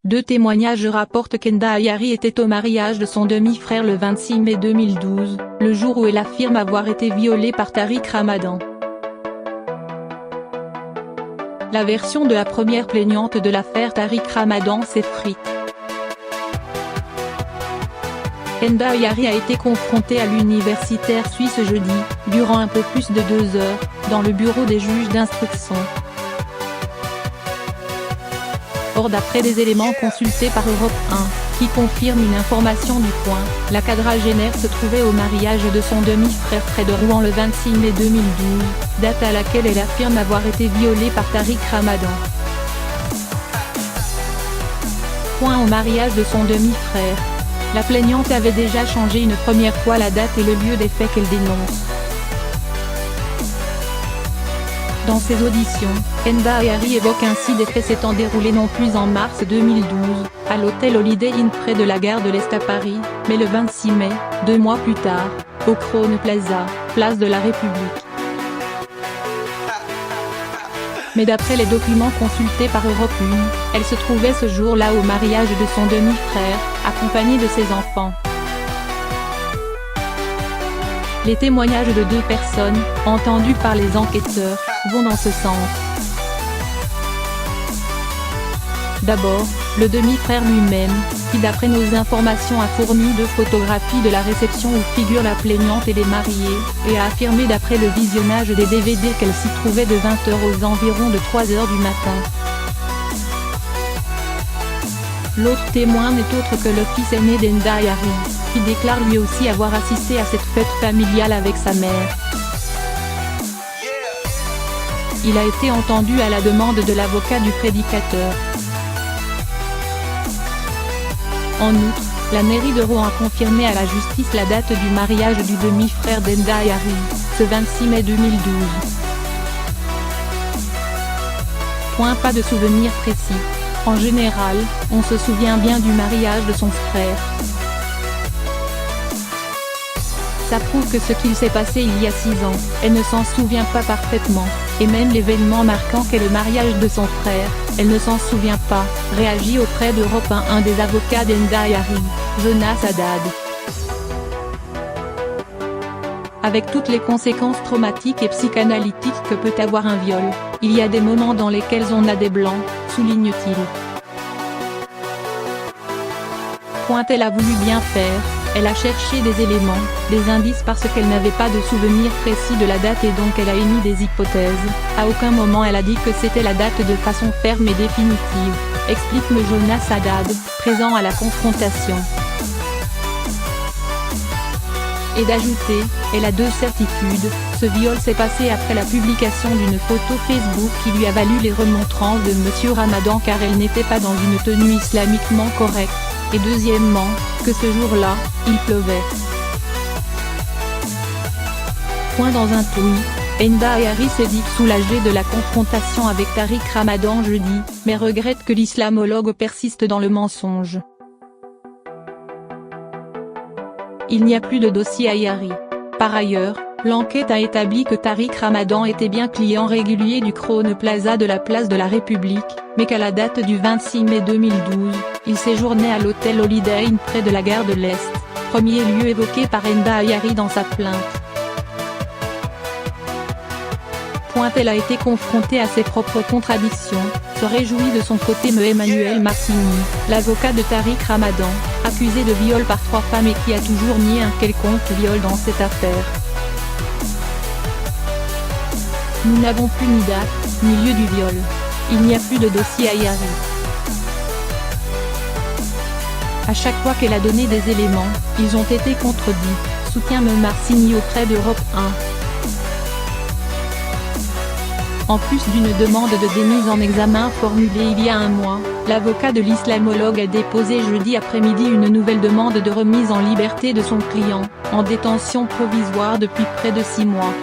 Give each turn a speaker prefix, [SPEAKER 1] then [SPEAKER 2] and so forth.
[SPEAKER 1] Deux témoignages rapportent qu'Enda Ayari était au mariage de son demi-frère le 26 mai 2012, le jour où elle affirme avoir été violée par Tariq Ramadan. La version de la première plaignante de l'affaire Tariq Ramadan s'effrite. Enda Ayari a été confrontée à l'universitaire suisse jeudi, durant un peu plus de 2 heures, dans le bureau des juges d'instruction. Or d'après des éléments consultés par Europe 1, qui confirment une information du Point, la quadragénaire se trouvait au mariage de son demi-frère près de Rouen le 26 mai 2012, date à laquelle elle affirme avoir été violée par Tariq Ramadan. Point au mariage de son demi-frère. La plaignante avait déjà changé une première fois la date et le lieu des faits qu'elle dénonce. Dans ses auditions, Enda Ayari évoque ainsi des faits s'étant déroulés non plus en mars 2012, à l'hôtel Holiday Inn près de la gare de l'Est à Paris, mais le 26 mai, 2 mois plus tard, au Crowne Plaza, place de la République. Mais d'après les documents consultés par Europe 1, elle se trouvait ce jour-là au mariage de son demi-frère, accompagnée de ses enfants. Les témoignages de 2 personnes, entendus par les enquêteurs, vont dans ce sens. D'abord, le demi-frère lui-même, qui d'après nos informations a fourni 2 photographies de la réception où figurent la plaignante et les mariés, et a affirmé d'après le visionnage des DVD qu'elle s'y trouvait de 20h aux environs de 3h du matin. L'autre témoin n'est autre que le fils aîné d'Enda Ayari, qui déclare lui aussi avoir assisté à cette fête familiale avec sa mère. Il a été entendu à la demande de l'avocat du prédicateur. En outre, la mairie de Rouen a confirmé à la justice la date du mariage du demi-frère d'Enda Ayari, ce 26 mai 2012. Point pas de souvenir précis. En général, on se souvient bien du mariage de son frère. Ça prouve que ce qu'il s'est passé il y a 6 ans, elle ne s'en souvient pas parfaitement, et même l'événement marquant qu'est le mariage de son frère, elle ne s'en souvient pas, réagit auprès d'Europe 1 un des avocats d'Enda Ayari, Jonas Haddad. Avec toutes les conséquences traumatiques et psychanalytiques que peut avoir un viol, il y a des moments dans lesquels on a des blancs, souligne-t-il. Elle a voulu bien faire, elle a cherché des éléments, des indices parce qu'elle n'avait pas de souvenir précis de la date et donc elle a émis des hypothèses. À aucun moment elle a dit que c'était la date de façon ferme et définitive, explique le Jonas Haddad, présent à la confrontation. Et d'ajouter, elle a 2 certitudes, ce viol s'est passé après la publication d'une photo Facebook qui lui a valu les remontrances de Monsieur Ramadan car elle n'était pas dans une tenue islamiquement correcte, et deuxièmement, que ce jour-là, il pleuvait. Point dans un tweet, Enda Ayari s'est dit soulagée de la confrontation avec Tariq Ramadan jeudi, mais regrette que l'islamologue persiste dans le mensonge. Il n'y a plus de dossier Ayari. Par ailleurs, l'enquête a établi que Tariq Ramadan était bien client régulier du Crowne Plaza de la place de la République, mais qu'à la date du 26 mai 2012, il séjournait à l'hôtel Holiday Inn près de la gare de l'Est, premier lieu évoqué par Enda Ayari dans sa plainte. Elle a été confrontée à ses propres contradictions, se réjouit de son côté Emmanuel Marcini, l'avocat de Tariq Ramadan, accusé de viol par 3 femmes et qui a toujours nié un quelconque viol dans cette affaire. Nous n'avons plus ni date, ni lieu du viol. Il n'y a plus de dossier Ayari. À chaque fois qu'elle a donné des éléments, ils ont été contredits, soutient Marcini auprès d'Europe 1. En plus d'une demande de démise en examen formulée il y a un mois, l'avocat de l'islamologue a déposé jeudi après-midi une nouvelle demande de remise en liberté de son client, en détention provisoire depuis près de 6 mois.